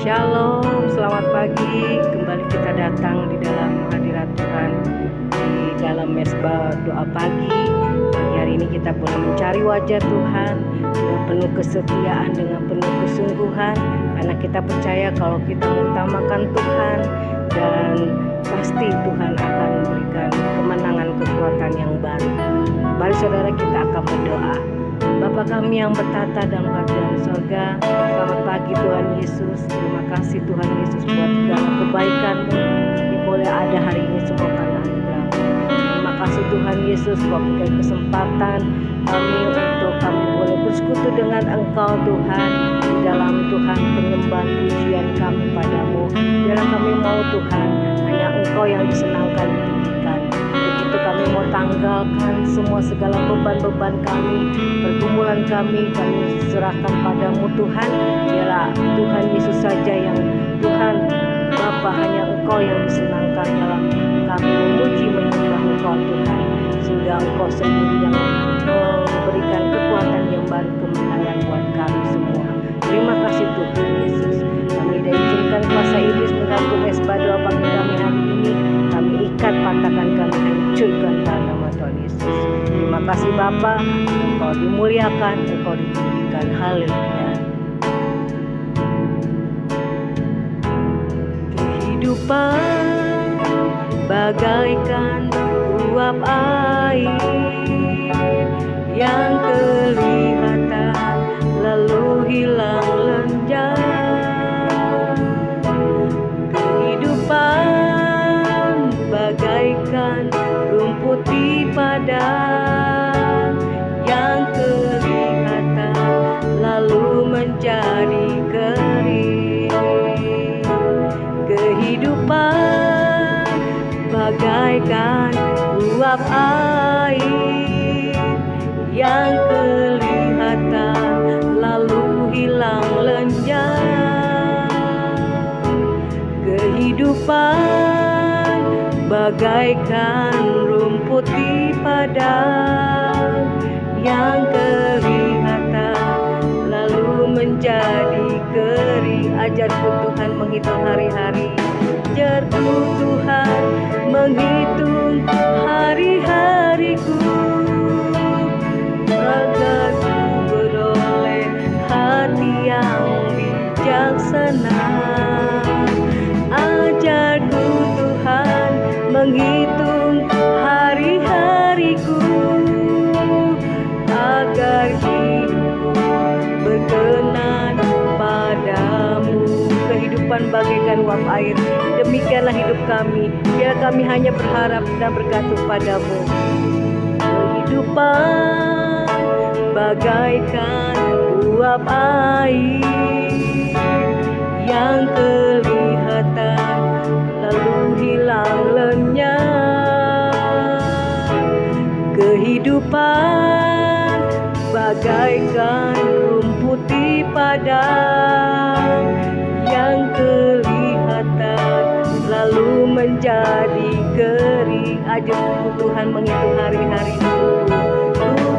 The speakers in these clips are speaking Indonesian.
Shalom, selamat pagi. Kembali kita datang di dalam hadirat Tuhan, di dalam mesbah doa pagi. Pagi hari ini kita boleh mencari wajah Tuhan dengan penuh kesetiaan, dengan penuh kesungguhan, karena kita percaya kalau kita mengutamakan Tuhan, dan pasti Tuhan akan memberikan kemenangan, kekuatan yang baru. Mari saudara, kita akan berdoa. Bapa kami yang bertata dalam kerajaan sorga, selamat pagi Tuhan Yesus. Terima kasih Tuhan Yesus buat segala kebaikan-Mu yang boleh ada hari ini semua karena anugerah. Terima kasih Tuhan Yesus buat berikan kesempatan kami untuk kami boleh bersekutu dengan Engkau Tuhan, di dalam Tuhan penyembahan pujian kami padamu. Biarlah kami mau Tuhan, hanya Engkau yang disenangkan, ditinggikan. Begitu kami mau tanggalkan semua segala beban-beban kami, pergumulan kami serahkan padamu Tuhan. Biarlah Tuhan Yesus saja yang Tuhan Bapa, hanya Engkau yang disenangkan dalam kami memuji menyembah Engkau Tuhan. Sudah Engkau sendiri yang memberikan kekuatan yang baru, kemenangan buat kami semua. Terima kasih Tuhan Yesus. Kami diizinkan kuasa iblis mengganggu mesbah doa pagi kami hari ini. Kami ikat, patahkan, kami hancurkan dalam nama Tuhan Yesus. Terima kasih Bapa, Engkau dimuliakan, Engkau ditinggikan. Haleluya. Kehidupan bagaikan uap air yang kelihatan lalu hilang lenjang. Kehidupan bagaikan rumput di padang yang kelihatan lalu menjadi kering. Kehidupan bagaikan uap air yang kelihatan lalu hilang lenjang. Kehidupan bagaikan rumput di padang yang kelihatan lalu menjadi kering. Ajarku Tuhan menghitung hari-hari, ajarku Tuhan menghitung hari-hariku, agar ku beroleh hati yang bijaksana. Ajarku Tuhan menghitung hari-hariku, agar hidupku berkenan padamu. Kehidupan bagaikan uap air, demikianlah hidup kami. Biar kami hanya berharap dan bergantung padamu. Kehidupan bagaikan uap air yang kelihatan lalu hilang lenyap. Kehidupan bagaikan rumput di padang yang kelihatan lalu menjadi kering. Ajarku Tuhan menghitung hari-hariku,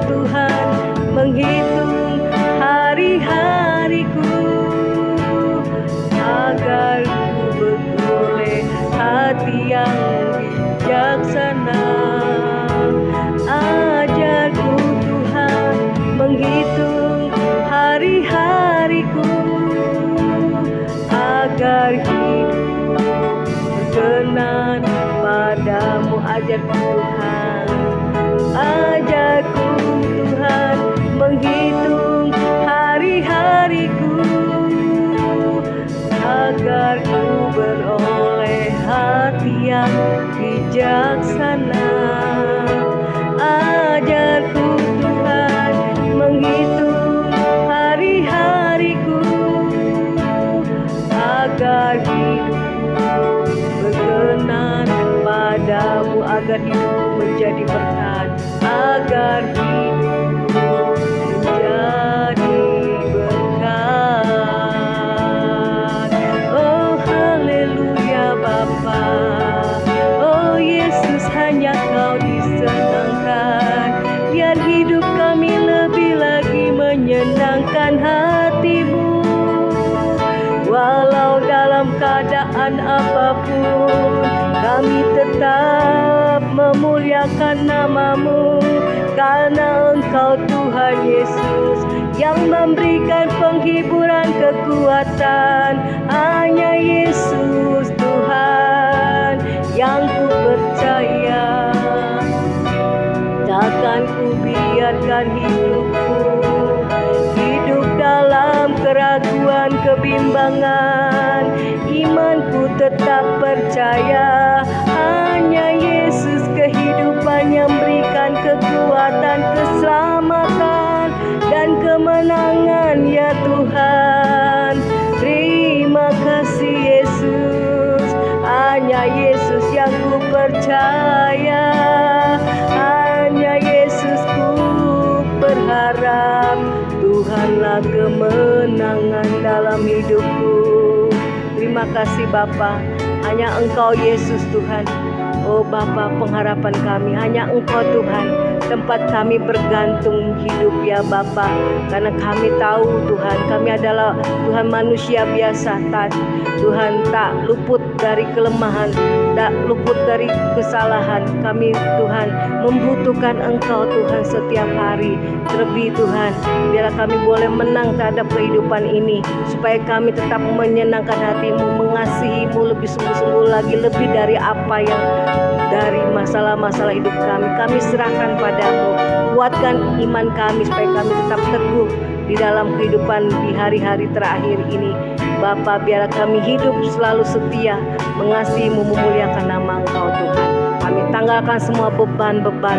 Tuhan menghitung hari-hariku, agar ku beroleh hati yang bijaksana. Ajarku Tuhan menghitung hari-hariku, agar hidupku berkenan padamu. Ajarku Tuhan, ajarku Tuhan menghitung hari-hariku, agar ku beroleh hati yang bijaksana. Ajarku Tuhan menghitung hari-hariku, agar hidupku berkenan padamu, agar hidupku menjadi berkat, agar hidupku menjadi berkat. Oh haleluya Bapa, oh Yesus, hanya Kau disenangkan. Biar hidup kami lebih lagi menyenangkan hati-Mu. Walau keadaan apapun, kami tetap memuliakan nama-Mu, karena Engkau Tuhan Yesus yang memberikan penghiburan kekuatan. Hanya Yesus Tuhan yang ku percaya. Takkan ku biarkan hidupku hidup dalam keraguan, kebimbangan. Imanku tetap percaya hanya Yesus, kehidupan yang berikan kekuatan, keselamatan dan kemenangan ya Tuhan. Terima kasih Yesus, hanya Yesus yang ku percaya, hanya Yesus ku berharap. Tuhanlah kemenangan dalam hidupku. Terima kasih Bapa, hanya Engkau Yesus Tuhan. Oh Bapa, pengharapan kami hanya Engkau Tuhan, tempat kami bergantung hidup ya Bapa. Karena kami tahu Tuhan, kami adalah Tuhan manusia biasa, Tuhan tak luput dari kelemahan, tak luput dari kesalahan. Kami Tuhan membutuhkan Engkau Tuhan setiap hari. Terlebih Tuhan, biarlah kami boleh menang terhadap kehidupan ini, supaya kami tetap menyenangkan hati-Mu, mengasihi-Mu lebih sungguh-sungguh lagi, lebih dari apa yang dari masalah-masalah hidup kami. Kami serahkan padamu. Kuatkan iman kami supaya kami tetap teguh di dalam kehidupan di hari-hari terakhir ini. Bapa, biarlah kami hidup selalu setia, mengasihi-Mu, memuliakan nama Engkau Tuhan. Kami tanggalkan semua beban-beban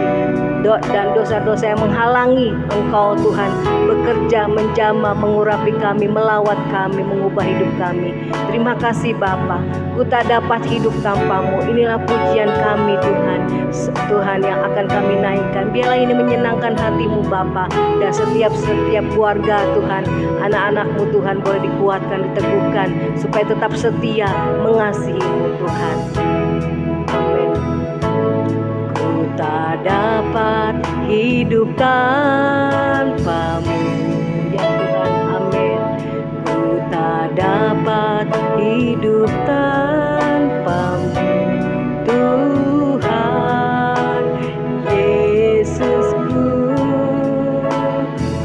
dan dosa-dosa yang menghalangi Engkau Tuhan bekerja, menjamah, mengurapi kami, melawat kami, mengubah hidup kami. Terima kasih Bapa, ku tak dapat hidup tanpa-Mu. Inilah pujian kami Tuhan, Tuhan yang akan kami naikkan. Biarlah ini menyenangkan hati-Mu Bapa, dan setiap keluarga Tuhan, anak-anak-Mu Tuhan boleh dikuatkan, diteguhkan, supaya tetap setia mengasihi-Mu Tuhan. Amin. Ku tak dapat hidup tanpa-Mu ya Tuhan. Amin. Ku tak dapat hidup tanpa-Mu Tuhan Yesusku.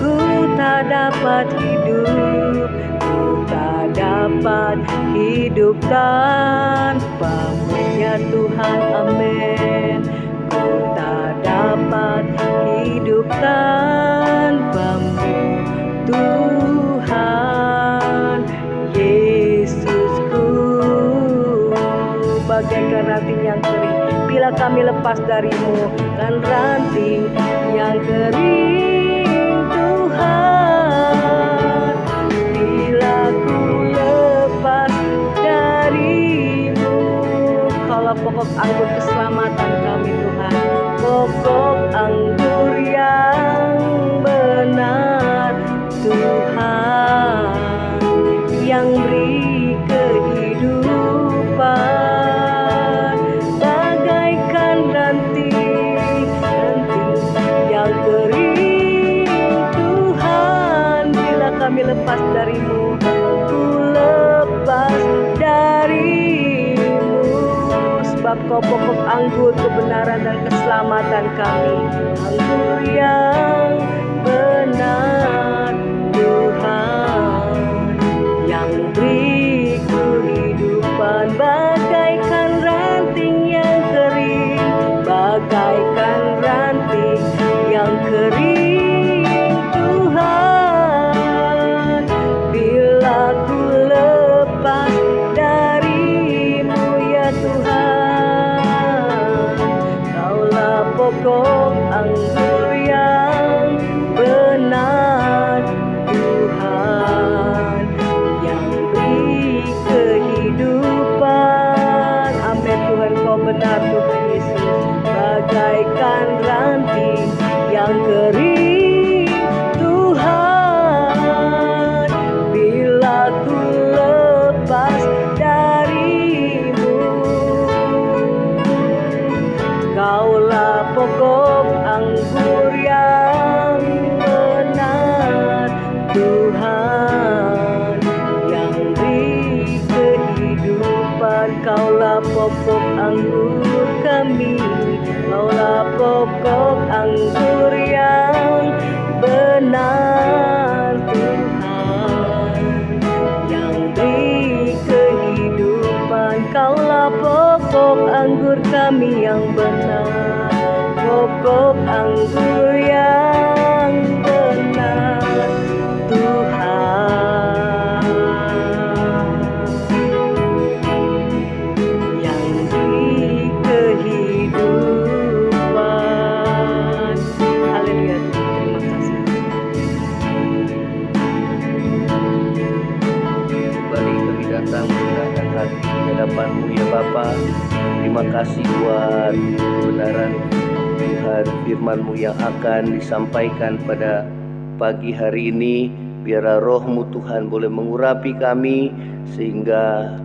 Ku tak dapat hidup, ku tak dapat hidup tanpa-Mu ya Tuhan. Amin. Ku tak dapat hidup tanpa-Mu Tuhan Yesusku. Bagaikan ranting yang kering, bila kami lepas dari-Mu, kan ranting yang kering Tuhan. Bila ku lepas dari-Mu, Kaulah pokok anggur keselamatan kami Tuhan, pokok anggur yang benar Tuhan, yang beri kehidupan. Bagaikan ranting yang kering Tuhan, bila kami lepas dari-Mu, ku lepas dari-Mu. Sebab Kau pokok anggur kebenaran dan keselamatan kami, anggur yang benar Tuhan, yang beri kehidupan. Bagaikan ranting yang kering, bagaikan ranting yang kering Tuhan, bila ku lepas dari-Mu ya Tuhan. Kaulah pokok anggur yang anggur yang benar, Tuhan, yang beri kehidupan. Kaulah pokok anggur kami yang benar, pokok anggur yang benar, Tuhan, yang beri kehidupan. Haleluya, terima kasih. Kembali kami datang menyerahkan hati di hadapan-Mu ya Bapa. Terima kasih buat kebenaran Tuhan, firman-Mu yang akan disampaikan pada pagi hari ini. Biarlah Roh-Mu Tuhan boleh mengurapi kami, sehingga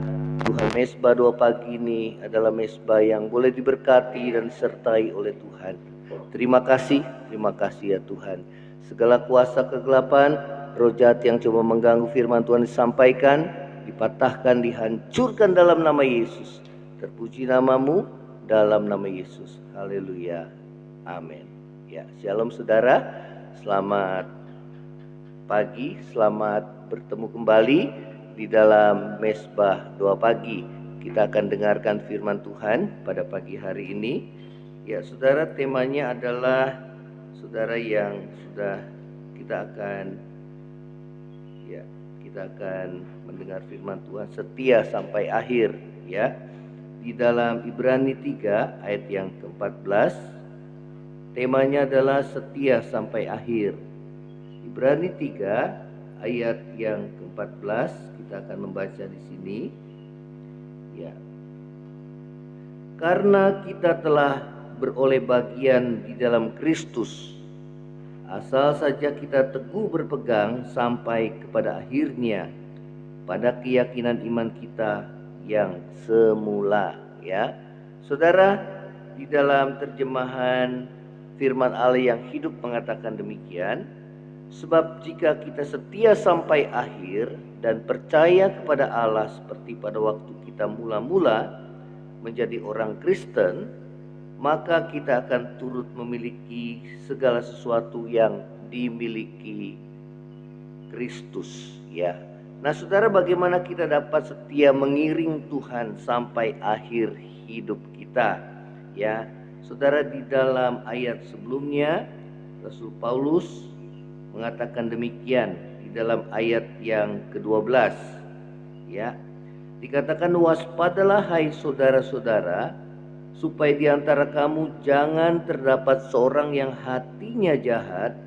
Tuhan, mesbah doa pagi ini adalah mesbah yang boleh diberkati dan disertai oleh Tuhan. Terima kasih ya Tuhan. Segala kuasa kegelapan, roh jahat yang coba mengganggu firman Tuhan disampaikan, dipatahkan, dihancurkan dalam nama Yesus. Terpuji nama-Mu dalam nama Yesus. Haleluya. Amin. Ya, shalom saudara. Selamat pagi, selamat bertemu kembali di dalam mesbah doa pagi. Kita akan dengarkan firman Tuhan pada pagi hari ini. Ya, saudara, temanya adalah saudara yang sudah kita akan mendengar firman Tuhan, setia sampai akhir, ya. Di dalam Ibrani 3 ayat yang ke-14, temanya adalah setia sampai akhir. Ibrani 3 ayat yang ke-14 kita akan membaca di sini. Ya. Karena kita telah beroleh bagian di dalam Kristus, asal saja kita teguh berpegang sampai kepada akhirnya pada keyakinan iman kita yang semula, ya. Saudara, di dalam terjemahan firman Allah yang hidup mengatakan demikian, sebab jika kita setia sampai akhir dan percaya kepada Allah seperti pada waktu kita mula-mula menjadi orang Kristen, maka kita akan turut memiliki segala sesuatu yang dimiliki Kristus, ya. Nah, saudara, bagaimana kita dapat setia mengiring Tuhan sampai akhir hidup kita, ya. Saudara, di dalam ayat sebelumnya Rasul Paulus mengatakan demikian di dalam ayat yang ke-12, ya. Dikatakan, waspadalah hai saudara-saudara, supaya di antara kamu jangan terdapat seorang yang hatinya jahat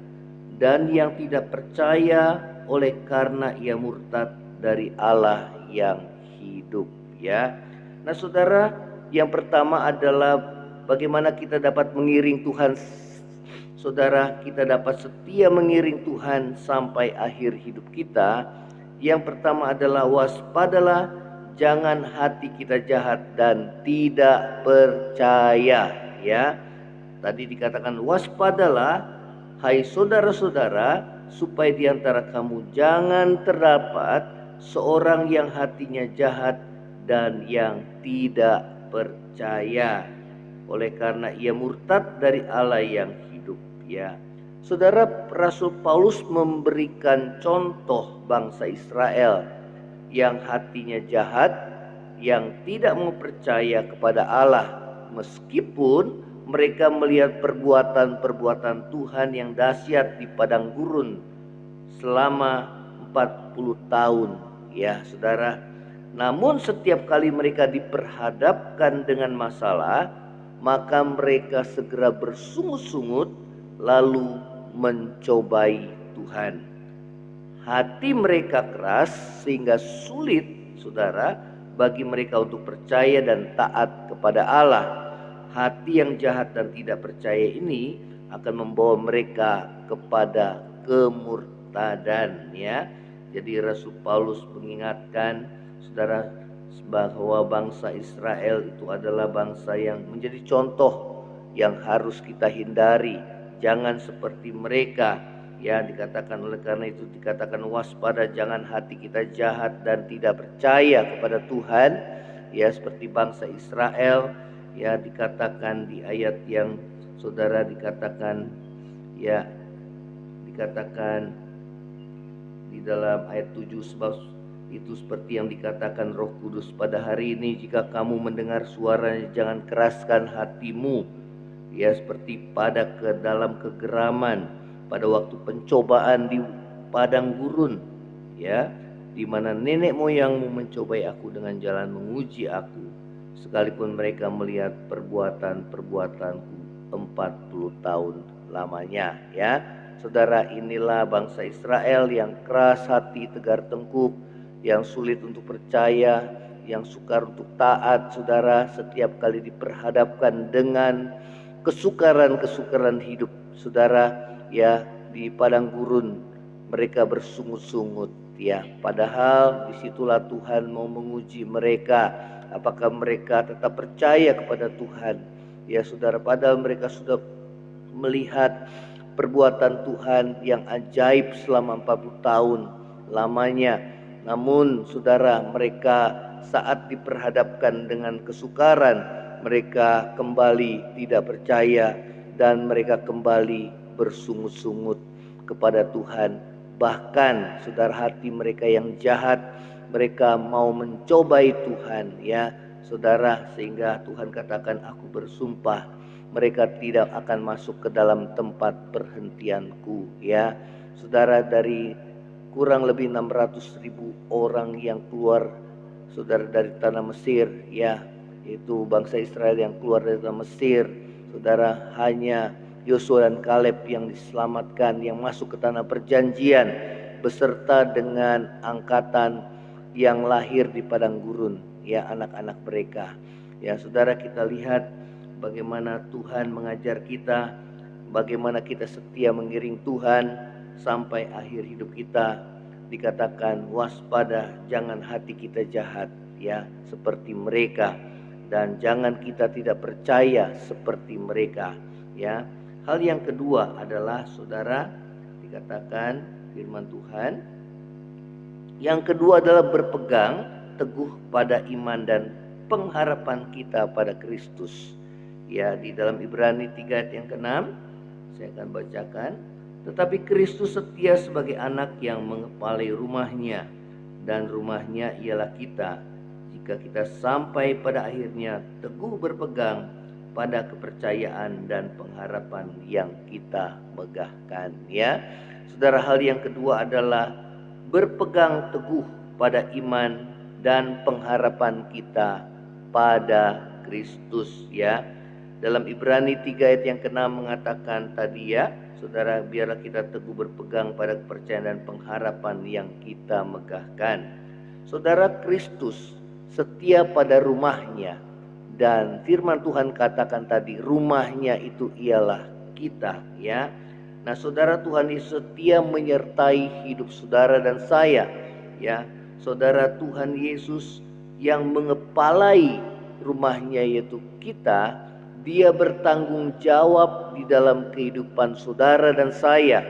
dan yang tidak percaya oleh karena ia murtad dari Allah yang hidup, ya. Nah, saudara, yang pertama adalah bagaimana kita dapat mengiring Tuhan. Saudara, kita dapat setia mengiring Tuhan sampai akhir hidup kita. Yang pertama adalah waspadalah, jangan hati kita jahat dan tidak percaya, ya. Tadi dikatakan waspadalah hai saudara-saudara, supaya di antara kamu jangan terdapat seorang yang hatinya jahat dan yang tidak percaya oleh karena ia murtad dari Allah yang hidup, ya. Saudara, Rasul Paulus memberikan contoh bangsa Israel yang hatinya jahat, yang tidak mau percaya kepada Allah, meskipun mereka melihat perbuatan-perbuatan Tuhan yang dahsyat di padang gurun selama 40 tahun, ya saudara. Namun setiap kali mereka diperhadapkan dengan masalah, maka mereka segera bersungut-sungut lalu mencobai Tuhan. Hati mereka keras sehingga sulit, saudara, bagi mereka untuk percaya dan taat kepada Allah. Hati yang jahat dan tidak percaya ini akan membawa mereka kepada kemurtadan, ya. Jadi Rasul Paulus mengingatkan saudara bahwa bangsa Israel itu adalah bangsa yang menjadi contoh yang harus kita hindari. Jangan seperti mereka, ya. Dikatakan oleh karena itu dikatakan waspada, jangan hati kita jahat dan tidak percaya kepada Tuhan, ya, seperti bangsa Israel. Ya, dikatakan di ayat yang saudara, dikatakan di dalam ayat 7, sebab itu seperti yang dikatakan Roh Kudus pada hari ini, jika kamu mendengar suaranya jangan keraskan hatimu, seperti pada dalam kegeraman pada waktu pencobaan di padang gurun, di mana nenek moyangmu mencobai aku dengan jalan menguji aku, sekalipun mereka melihat perbuatanku 40 tahun lamanya. Saudara, inilah bangsa Israel yang keras hati, tegar tengkuk, yang sulit untuk percaya, yang sukar untuk taat. Saudara, setiap kali diperhadapkan dengan kesukaran hidup, saudara, di padang gurun mereka bersungut-sungut, padahal disitulah Tuhan mau menguji mereka, apakah mereka tetap percaya kepada Tuhan, saudara. Padahal mereka sudah melihat perbuatan Tuhan yang ajaib selama 40 tahun lamanya. Namun saudara, mereka saat diperhadapkan dengan kesukaran, mereka kembali tidak percaya dan mereka kembali bersungut-sungut kepada Tuhan. Bahkan saudara, hati mereka yang jahat, mereka mau mencobai Tuhan, saudara, sehingga Tuhan katakan, aku bersumpah mereka tidak akan masuk ke dalam tempat perhentianku, saudara. Dari kurang lebih 600.000 orang yang keluar, saudara, dari tanah Mesir, yaitu bangsa Israel yang keluar dari tanah Mesir, saudara, hanya Yosua dan Kaleb yang diselamatkan, yang masuk ke tanah perjanjian beserta dengan angkatan yang lahir di padang gurun, anak-anak mereka. Saudara, kita lihat bagaimana Tuhan mengajar kita, bagaimana kita setia mengiring Tuhan sampai akhir hidup kita. Dikatakan waspada, jangan hati kita jahat, seperti mereka, dan jangan kita tidak percaya seperti mereka, Hal yang kedua adalah, saudara, dikatakan firman Tuhan, yang kedua adalah berpegang teguh pada iman dan pengharapan kita pada Kristus. Di dalam Ibrani 3 ayat yang ke-6 saya akan bacakan. Tetapi Kristus setia sebagai anak yang mengepalai rumahnya, dan rumahnya ialah kita, jika kita sampai pada akhirnya teguh berpegang pada kepercayaan dan pengharapan yang kita megahkan. Saudara, hal yang kedua adalah berpegang teguh pada iman dan pengharapan kita pada Kristus, Dalam Ibrani 3 ayat yang ke-6 mengatakan tadi, saudara, biarlah kita teguh berpegang pada kepercayaan dan pengharapan yang kita megahkan. Saudara, Kristus setia pada rumahnya, dan firman Tuhan katakan tadi, rumahnya itu ialah kita, Nah, saudara, Tuhan Yesus setia menyertai hidup saudara dan saya, Saudara, Tuhan Yesus yang mengepalai rumahnya yaitu kita, Dia bertanggung jawab di dalam kehidupan saudara dan saya,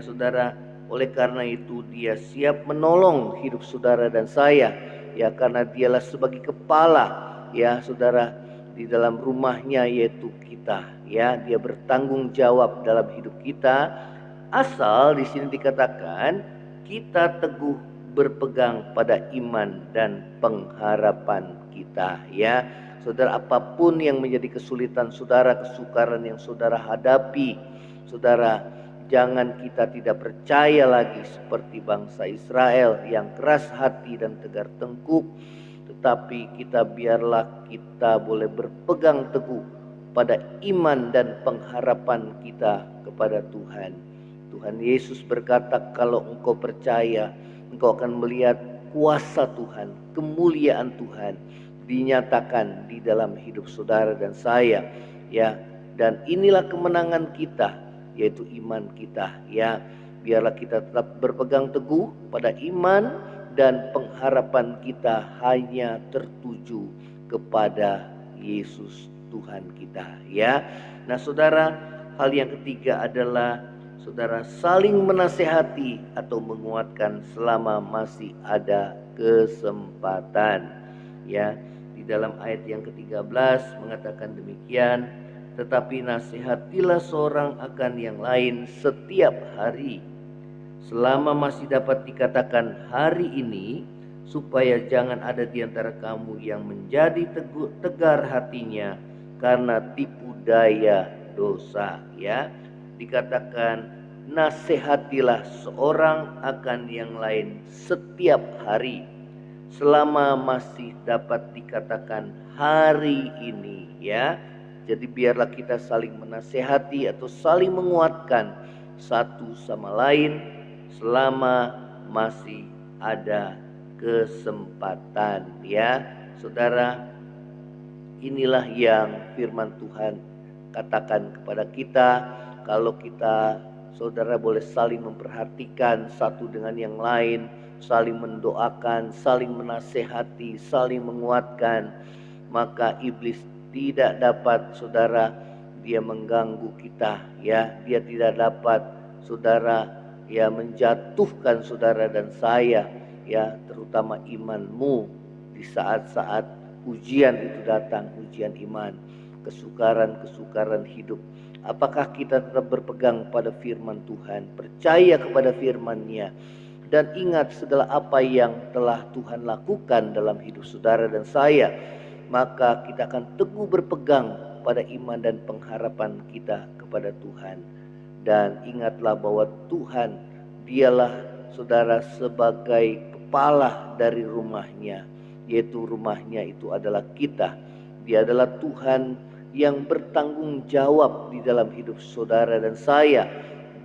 saudara. Oleh karena itu Dia siap menolong hidup saudara dan saya, karena Dialah sebagai kepala, saudara, di dalam rumahnya yaitu kita, Dia bertanggung jawab dalam hidup kita. Asal di sini dikatakan kita teguh berpegang pada iman dan pengharapan kita, Saudara. Apapun yang menjadi kesulitan saudara, kesukaran yang saudara hadapi, saudara, jangan kita tidak percaya lagi seperti bangsa Israel yang keras hati dan tegar tengkuk, tetapi biarlah kita boleh berpegang teguh pada iman dan pengharapan kita kepada Tuhan. Tuhan Yesus berkata, kalau engkau percaya, engkau akan melihat kuasa Tuhan, kemuliaan Tuhan dinyatakan di dalam hidup saudara dan saya, dan inilah kemenangan kita, yaitu iman kita, biarlah kita tetap berpegang teguh pada iman dan pengharapan kita hanya tertuju kepada Yesus Tuhan kita, Nah, saudara, hal yang ketiga adalah, saudara, saling menasehati atau menguatkan selama masih ada kesempatan, Di dalam ayat yang ke-13 mengatakan demikian, tetapi nasihatilah seorang akan yang lain setiap hari, selama masih dapat dikatakan hari ini, supaya jangan ada di antara kamu yang menjadi tegar hatinya karena tipu daya dosa. Ya, dikatakan nasihatilah seorang akan yang lain setiap hari, selama masih dapat dikatakan hari ini. Ya, jadi biarlah kita saling menasehati atau saling menguatkan satu sama lain selama masih ada kesempatan. Ya, saudara, inilah yang firman Tuhan katakan kepada kita. Kalau kita, saudara, boleh saling memperhatikan satu dengan yang lain, saling mendoakan, saling menasehati, saling menguatkan, maka iblis tidak dapat, saudara, dia mengganggu kita. Ya, dia tidak dapat, saudara, ya, menjatuhkan saudara dan saya, ya, terutama imanmu di saat-saat ujian itu datang, ujian iman, kesukaran hidup. Apakah kita tetap berpegang pada firman Tuhan, percaya kepada firman-Nya, dan ingat segala apa yang telah Tuhan lakukan dalam hidup saudara dan saya, maka kita akan teguh berpegang pada iman dan pengharapan kita kepada Tuhan. Dan ingatlah bahwa Tuhan, dialah, saudara, sebagai kepala dari rumahnya, yaitu rumahnya itu adalah kita. Dia adalah Tuhan yang bertanggung jawab di dalam hidup saudara dan saya.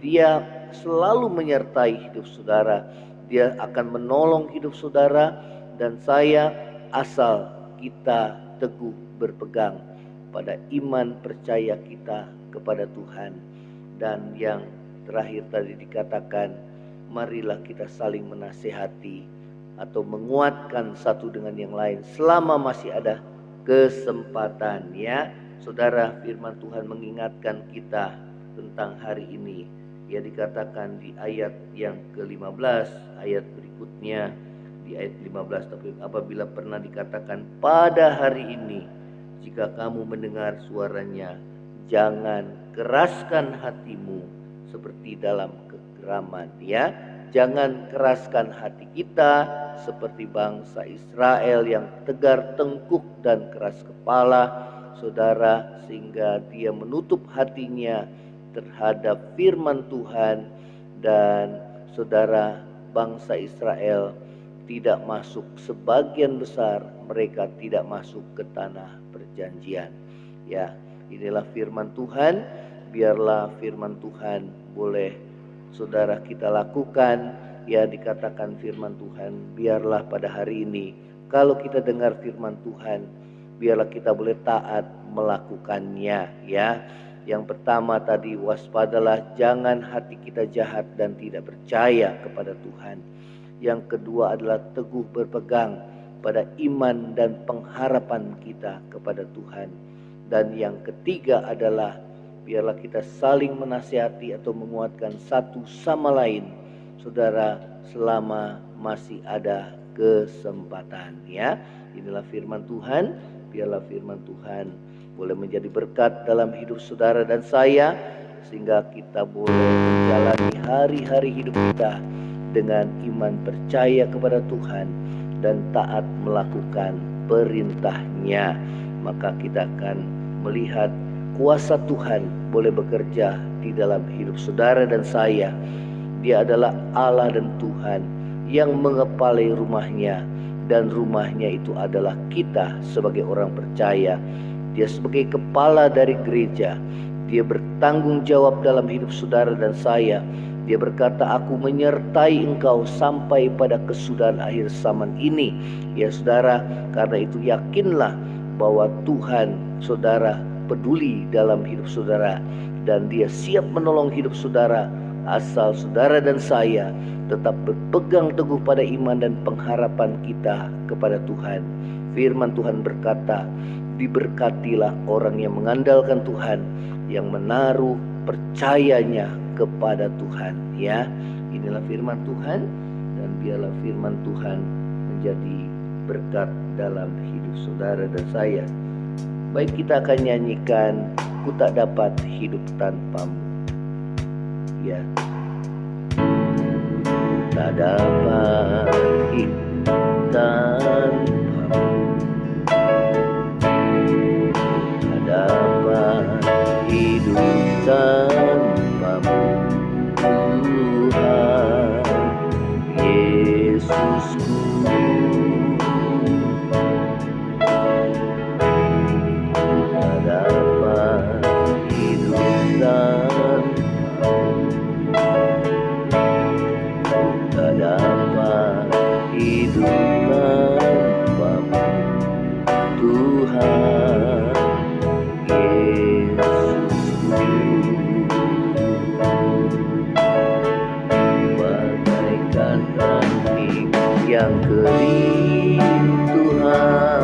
Dia selalu menyertai hidup saudara. Dia akan menolong hidup saudara dan saya, asal kita teguh berpegang pada iman percaya kita kepada Tuhan. Dan yang terakhir tadi dikatakan, marilah kita saling menasehati atau menguatkan satu dengan yang lain selama masih ada kesempatan. Ya, saudara, firman Tuhan mengingatkan kita tentang hari ini. Ya, dikatakan di ayat yang ke-15, ayat berikutnya di ayat 15, tapi apabila pernah dikatakan pada hari ini, jika kamu mendengar suaranya, jangan keraskan hatimu seperti dalam kegeraman. Ya, jangan keraskan hati kita seperti bangsa Israel yang tegar tengkuk dan keras kepala, saudara, sehingga dia menutup hatinya terhadap firman Tuhan. Dan saudara, bangsa Israel tidak masuk, sebagian besar mereka tidak masuk ke tanah perjanjian. Ya, inilah firman Tuhan. Biarlah firman Tuhan boleh, saudara, kita lakukan. Ya, dikatakan firman Tuhan, biarlah pada hari ini kalau kita dengar firman Tuhan, biarlah kita boleh taat melakukannya. Ya, yang pertama tadi, waspadalah jangan hati kita jahat dan tidak percaya kepada Tuhan. Yang kedua adalah teguh berpegang pada iman dan pengharapan kita kepada Tuhan. Dan yang ketiga adalah biarlah kita saling menasihati atau menguatkan satu sama lain, saudara, selama masih ada kesempatan. Ya, inilah firman Tuhan. Biarlah firman Tuhan boleh menjadi berkat dalam hidup saudara dan saya, sehingga kita boleh menjalani hari-hari hidup kita dengan iman percaya kepada Tuhan dan taat melakukan perintah-Nya. Maka kita akan melihat kuasa Tuhan boleh bekerja di dalam hidup saudara dan saya. Dia adalah Allah dan Tuhan yang mengepalai rumahnya, dan rumahnya itu adalah kita sebagai orang percaya. Dia sebagai kepala dari gereja. Dia bertanggung jawab dalam hidup saudara dan saya. Dia berkata, aku menyertai engkau sampai pada kesudahan akhir zaman ini. Ya saudara, karena itu yakinlah bahwa Tuhan, saudara, peduli dalam hidup saudara, dan Dia siap menolong hidup saudara, asal saudara dan saya tetap berpegang teguh pada iman dan pengharapan kita kepada Tuhan. Firman Tuhan berkata, diberkatilah orang yang mengandalkan Tuhan, yang menaruh percayanya kepada Tuhan. Ya, inilah firman Tuhan, dan biarlah firman Tuhan menjadi berkat dalam hidup saudara dan saya. Baik, kita akan nyanyikan Aku tak dapat hidup tanpamu. Ya, tak dapat hidup tanpamu. Tak dapat hidup tanpamu, Tuhan Yesusku. Tak dapat hidup tanpamu, tak dapat hidup tanpamu, Tuhan Yesusku. Bagaikan ranting yang kering, Tuhan,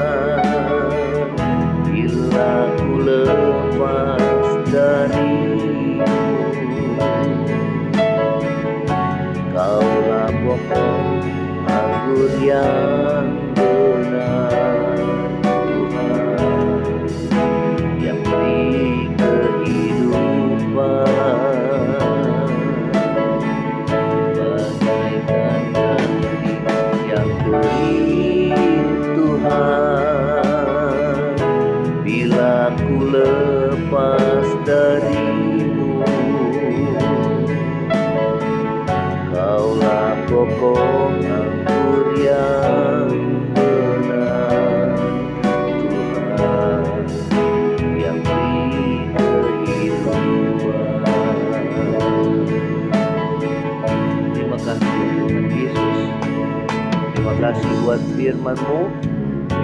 bila ku lepas darimu. Kaulah pokok anggur yang benar, Tuhan, yang beri kehidupan. Bagaikan ranting yang kering, Tuhan, bila ku lepas darimu. Kaulah pokok anggur yang benar, Tuhan, yang beri kehidupan. Terima kasih Tuhan Yesus. Terima kasih buat firman-Mu.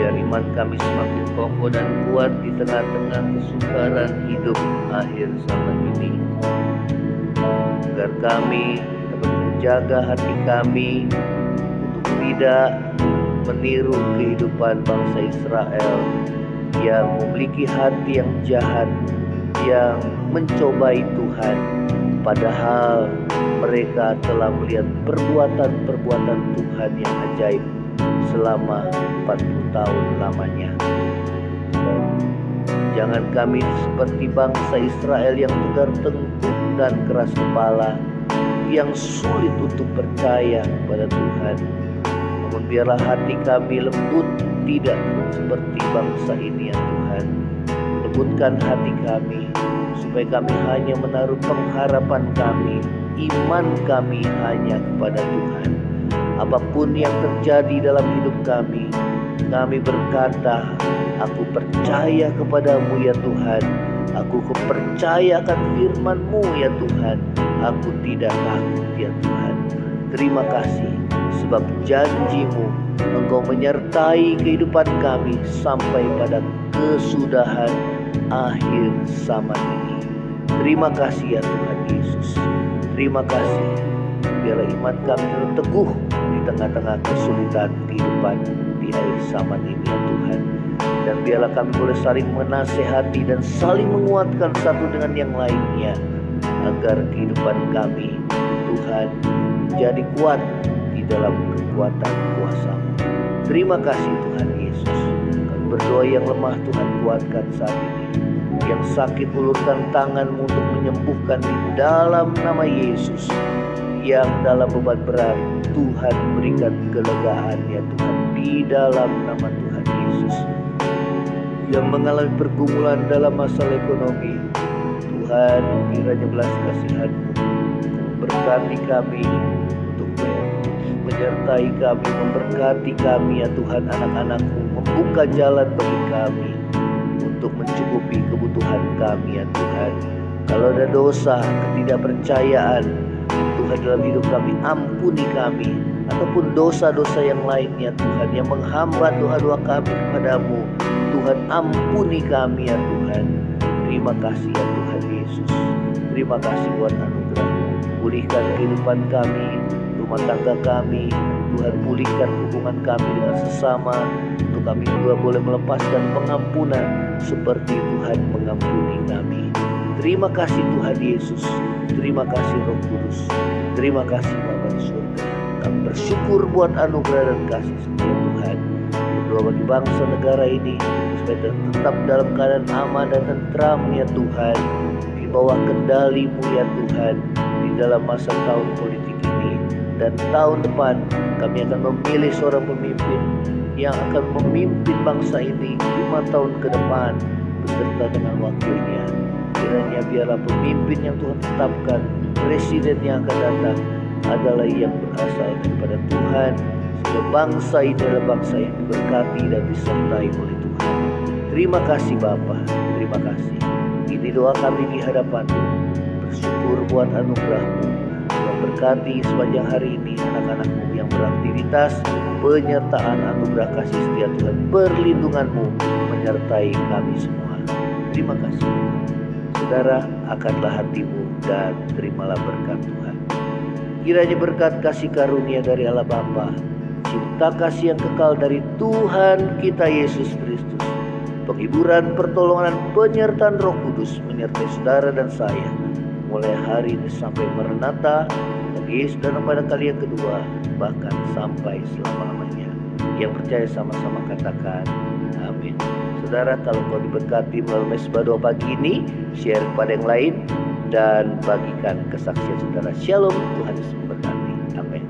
Biar iman kami semakin kokoh dan kuat di tengah-tengah kesukaran hidup akhir zaman ini. Agar kami dapat menjaga hati kami untuk tidak meniru kehidupan bangsa Israel yang memiliki hati yang jahat, yang mencobai Tuhan, padahal mereka telah melihat perbuatan-perbuatan Tuhan yang ajaib selama 40 tahun lamanya. Jangan kami seperti bangsa Israel yang tegar tengkuk dan keras kepala, yang sulit untuk percaya kepada Tuhan. Namun biarlah hati kami lembut, tidak seperti bangsa ini ya Tuhan. Lembutkan hati kami, supaya kami hanya menaruh pengharapan kami, iman kami hanya kepada Tuhan. Apapun yang terjadi dalam hidup kami berkata, aku percaya kepadamu ya Tuhan. Aku percaya akan firman-Mu ya Tuhan. Aku tidak takut ya Tuhan. Terima kasih sebab janji-Mu, Engkau menyertai kehidupan kami sampai pada kesudahan akhir zaman ini. Terima kasih ya Tuhan Yesus. Terima kasih. Biarlah iman kami terus teguh di tengah-tengah kesulitan kehidupan di akhir zaman ini ya Tuhan. Dan biarlah kami boleh saling menasehati dan saling menguatkan satu dengan yang lainnya, agar kehidupan kami Tuhan menjadi kuat di dalam kekuatan kuasa-Mu. Terima kasih Tuhan Yesus. Kami berdoa yang lemah Tuhan kuatkan saat ini, yang sakit ulurkan tangan-Mu untuk menyembuhkan di dalam nama Yesus. Yang dalam beban berat Tuhan berikan kelegaan ya Tuhan di dalam nama Tuhan Yesus. Yang mengalami pergumulan dalam masalah ekonomi, Tuhan kiranya belas kasihan-Mu memberkati kami, untuk menyertai kami, memberkati kami ya Tuhan, anak-anak-Mu, membuka jalan bagi kami untuk mencukupi kebutuhan kami ya Tuhan. Kalau ada dosa, ketidakpercayaan Tuhan dalam hidup kami, ampuni kami. Ataupun dosa-dosa yang lainnya Tuhan, yang menghambat doa-doa kami kepadamu, Tuhan ampuni kami ya Tuhan. Terima kasih ya Tuhan Yesus. Terima kasih buat anugerah-Mu. Pulihkan kehidupan kami, rumah tangga kami. Tuhan pulihkan hubungan kami dengan sesama, untuk kami juga boleh melepaskan pengampunan seperti Tuhan mengampuni kami. Terima kasih Tuhan Yesus. Terima kasih Roh Kudus. Terima kasih Bapa di surga. Kami bersyukur buat anugerah dan kasih setia Tuhan. Berdoa Bapa, bagi bangsa negara ini supaya tetap dalam keadaan aman dan tentram ya Tuhan, di bawah kendali-Mu ya Tuhan, di dalam masa tahun politik ini. Dan tahun depan kami akan memilih seorang pemimpin yang akan memimpin bangsa ini 5 tahun ke depan beserta dengan wakilnya. Kiranya biarlah pemimpin yang Tuhan tetapkan, presiden yang akan datang adalah yang berasal daripada Tuhan, sehingga bangsa ini adalah bangsa yang diberkati dan disertai oleh Tuhan. Terima kasih Bapa, terima kasih. Ini doa kami di hadapan-Mu, bersyukur buat anugerah-Mu. Tuhan berkati sepanjang hari ini anak-anak-Mu yang beraktivitas, penyertaan anugerah kasih setia Tuhan, perlindungan-Mu menyertai kami semua. Terima kasih. Saudara, angkatlah hatimu dan terimalah berkat Tuhan. Kiranya berkat kasih karunia dari Allah Bapa, cinta kasih yang kekal dari Tuhan kita Yesus Kristus, penghiburan, pertolongan, penyertaan Roh Kudus menyertai saudara dan saya mulai hari ini sampai Maranatha, bagi Yesus datang pada kali yang kedua, bahkan sampai selama-lamanya. Yang percaya sama-sama katakan amin. Saudara, kalau kau diberkati melalui Mesbah Doa pagi ini, share kepada yang lain dan bagikan kesaksian saudara. Shalom, Tuhan Yesus memberkati. Amin.